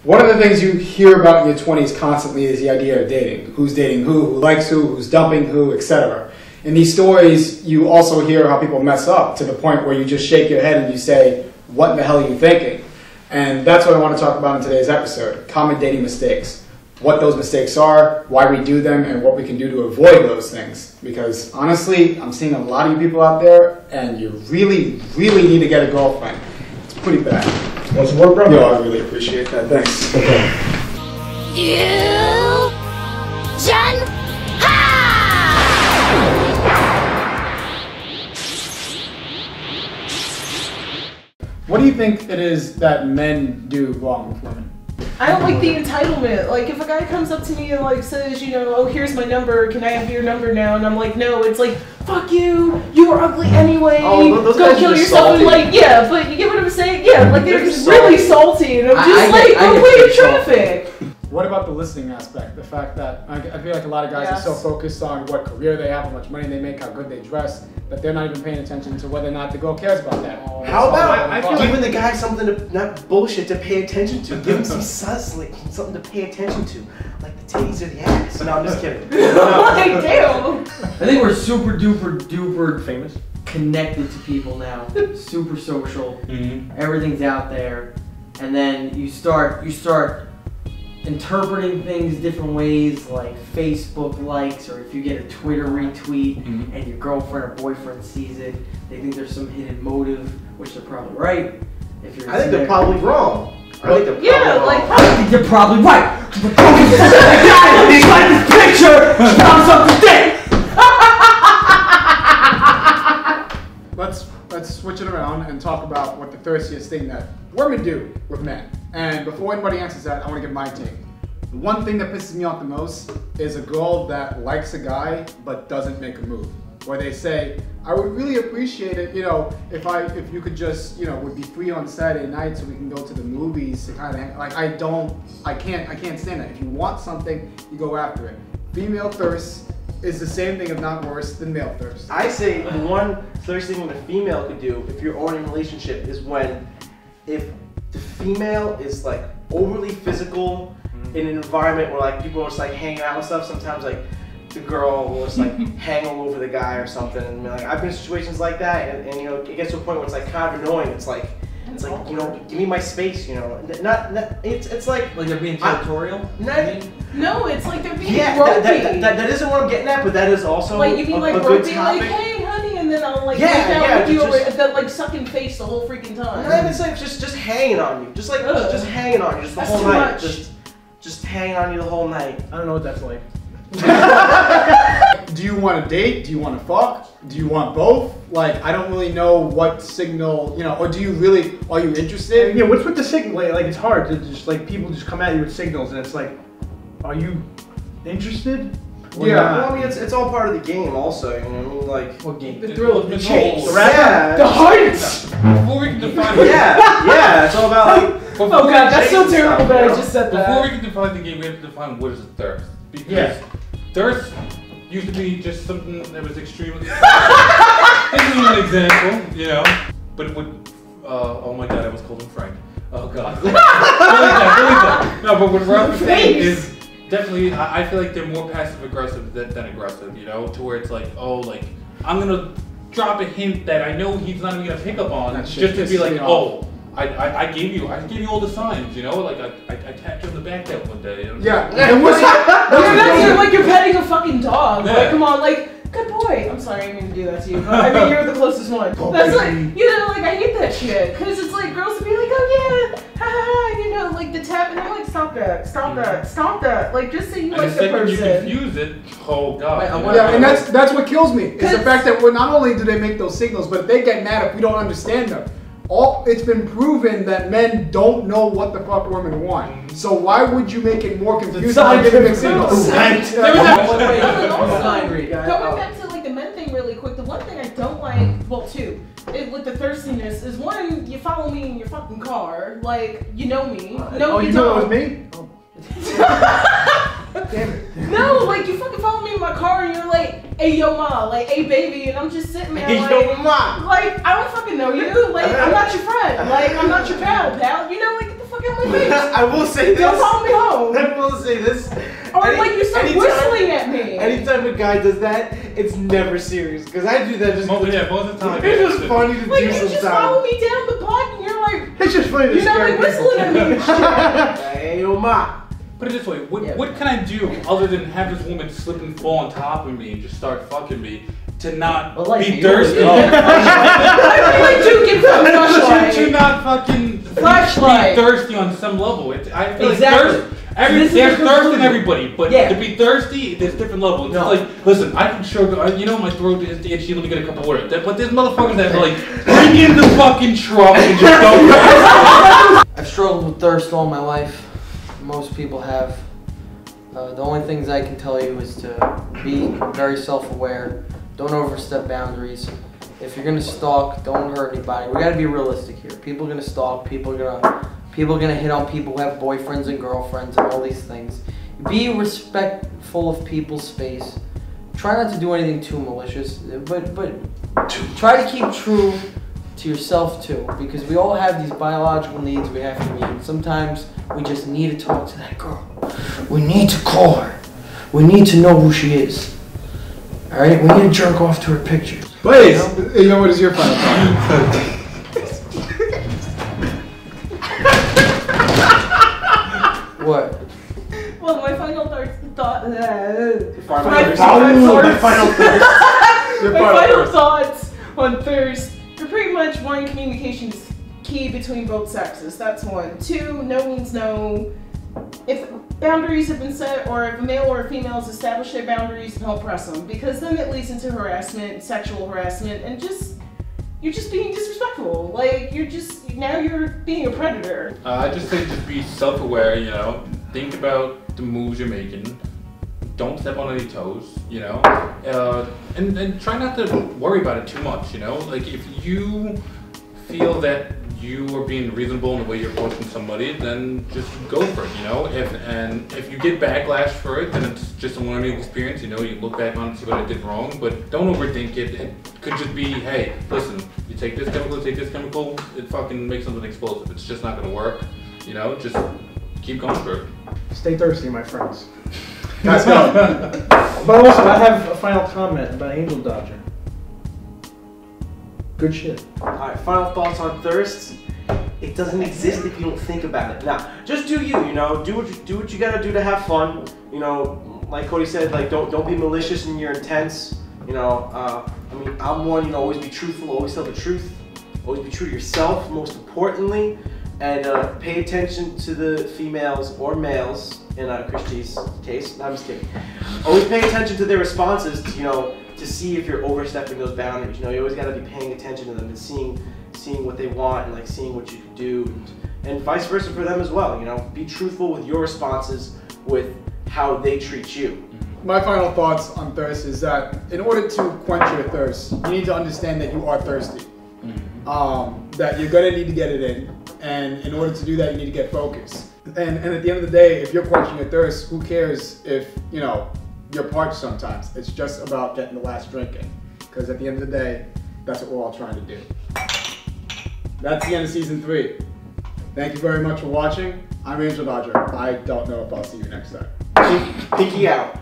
One of the things you hear about in your 20s constantly is the idea of dating. Who's dating who likes who's dumping who, etc. In these stories, you also hear how people mess up to the point where you just shake your head and you say, what in the hell are you thinking? And that's what I want to talk about in today's episode, common dating mistakes. What those mistakes are, why we do them, and what we can do to avoid those things. Because honestly, I'm seeing a lot of you people out there, and you really, really need to get a girlfriend. It's pretty bad. Want some work, bro? Yo, I really appreciate that. Thanks. Okay. What do you think it is that men do wrong with women? I don't like the entitlement. Like, if a guy comes up to me and like says, you know, oh, here's my number, can I have your number now? And I'm like, no. It's like, fuck you. You were ugly anyway. Oh, those go guys kill are just yourself. salty. And like, yeah, but you get what I'm saying? Yeah, like they're just really salty. And I'm just I like, get go wait pretty traffic. What about the listening aspect? The fact that I feel like a lot of guys are so focused on what career they have, how much money they make, how good they dress, that they're not even paying attention to whether or not the girl cares about that. How about giving the guy something to, not bullshit, to pay attention to? Give him some sus, like something to pay attention to. Like the titties or the ass. No, I'm just kidding. Like, damn. I think we're super duper famous, connected to people now, super social. Everything's out there, and then you start interpreting things different ways, like Facebook likes, or if you get a Twitter retweet and your girlfriend or boyfriend sees it, they think there's some hidden motive, which they're probably right. If you're I think they're probably wrong. I think they're probably wrong. I think they're probably right. He's like this picture, found something thick. Let's switch it around and talk about what the thirstiest thing that women do with men. And before anybody answers that, I want to give my take. The one thing that pisses me off the most is a girl that likes a guy but doesn't make a move. Where they say, I would really appreciate it, you know, if you could just, you know, would be free on Saturday night so we can go to the movies to kind of like I can't stand that. If you want something, you go after it. Female thirst is the same thing, if not worse, than male thirst. I say the one thirst thing a female could do if you're already in a relationship is if the female is like overly physical in an environment where like people are just like hanging out and stuff. Sometimes like the girl will just like hang all over the guy or something. And like I've been in situations like that, and you know it gets to a point where it's like kind of annoying. It's like you know, give me my space. You know, it's like they're being territorial. No, it's like they're being ropey. That isn't what I'm getting at, but that is also like you mean like a ropey, good topic. like hey honey, and then I'll like make out with you over that like sucking face the whole freaking time. No, it's like just hanging on you, just hanging on you, just the whole night, just hanging on you the whole night. I don't know what that's like. Do you want to date? Do you want to fuck? Do you want both? Like, I don't really know what signal, you know, or do you really, are you interested? Yeah, what's with the signal? Like, it's hard to just, like, people just come at you with signals, and it's like, are you interested? Yeah. Well, I mean, it's all part of the game also, you know what I mean? Like, What game? The thrill of the chase. The heights! Before we can define it. Yeah, it's all about like, oh god, that's so terrible that I just said that. Before we can define the game, we have to define what is a thirst. Because thirst used to be just something that was extremely... This is an example, you know, but it would... oh my god, I was called him Frank. Oh god. Delete that. No, but what Ralph is saying is definitely, I feel like they're more passive aggressive than aggressive, you know, to where it's like, oh, like, I'm gonna drop a hint that I know he's not even gonna pick up on, just to be like, oh, I gave you all the signs, you know, like I tapped you on the back that one day. Yeah. And what's you're like you're petting a fucking dog. Yeah. Like, come on, like, good boy. I'm sorry, I didn't mean to do that to you. But I mean, you're the closest one. That's like, you know, like I hate that shit, cause it's like girls would be like, oh yeah, ha ha, you know, like the tap, and I'm like, stop that, like just say you like the person. You confuse it. Oh god. Yeah, and that's what kills me. Is the fact that not only do they make those signals, but they get mad if we don't understand them. It's been proven that men don't know what the fuck women want. So why would you make it more confusing by giving them signals? Going back to like the men thing really quick, the one thing I don't like, well two, with the thirstiness is one, you follow me in your fucking car, like you know me. No, you know it was me? Oh. Damn it. No, like you fucking follow me in my car and you're like, hey yo ma, like hey baby, and I'm just sitting there hey, like, yo, ma. Like I don't fucking know you, like I'm not your friend, like I'm not your pal, you know, like get the fuck out on my face. I will say this. Don't follow me home. I will say this. Or like you start whistling at me. Anytime a guy does that, it's never serious. Because I do that just Most of the time. it's just funny to Like do you sometimes. just follow me down the block and you're like, It's just funny to you're not scare like people. whistling at me and shit. Hey, yo, ma. Put it this way, what can I do other than have this woman slip and fall on top of me and just start fucking me to not Well, like be you thirsty? would. I feel like you give them a to flashlight. not fucking Flashlight. be thirsty on some level. I feel Exactly. like This is there's the thirst in conclusion. everybody, but Yeah. to be thirsty, there's different levels. No. It's like, listen, I can show, you know, my throat is itchy, let me get a cup of water. But there's motherfuckers that are like, bring in the fucking truck and just go. I've struggled with thirst all my life. Most people have. The only things I can tell you is to be very self-aware. Don't overstep boundaries. If you're gonna stalk, don't hurt anybody. We gotta be realistic here. People are gonna stalk. People are gonna hit on people who have boyfriends and girlfriends and all these things. Be respectful of people's space. Try not to do anything too malicious, but try to keep true to yourself too, because we all have these biological needs we have to meet. And sometimes we just need to talk to that girl. We need to call her. We need to know who she is. All right, we need to jerk off to her pictures. Please, you know what is your final thought? What? Well, my final thought. Your My final final thought. thoughts on thirst. You're pretty much one, communication is key between both sexes. That's one. Two, no means no. If boundaries have been set, or if a male or a female has established their boundaries, don't press them, because then it leads into harassment, sexual harassment, and you're just being disrespectful. Like now you're being a predator. I just say just be self-aware, you know. Think about the moves you're making. Don't step on any toes, you know. And try not to worry about it too much, you know. Like if you feel that you are being reasonable in the way you're approaching somebody, then just go for it, you know. If you get backlash for it, then it's just a learning experience, you know. You look back on it, see what I did wrong, but don't overthink it. It could just be, hey, listen, you take this chemical, it fucking makes something explosive. It's just not gonna work, you know. Just keep going for it. Stay thirsty, my friends. Let's go. But also, I have a final comment about AngelDodger. Good shit. Alright, final thoughts on thirst. It doesn't exist if you don't think about it. Now, just do you know, do what you gotta do to have fun. You know, like Cody said, like don't be malicious in your intents. You know, I mean, I'm one, you know, always be truthful, always tell the truth, always be true to yourself, most importantly, and pay attention to the females or males in Christy's case. No, I'm just kidding. Always pay attention to their responses, you know, to see if you're overstepping those boundaries. You know, you always got to be paying attention to them and seeing what they want and like seeing what you can do, and vice versa for them as well. You know, be truthful with your responses with how they treat you. My final thoughts on thirst is that in order to quench your thirst, you need to understand that you are thirsty. That you're gonna need to get it in, and in order to do that, you need to get focused. And at the end of the day, if you're quenching your thirst, who cares if, you know, you're parched sometimes. It's just about getting the last drink in. Because at the end of the day, that's what we're all trying to do. That's the end of season 3. Thank you very much for watching. I'm AngelDodger. I don't know if I'll see you next time. Pinky out.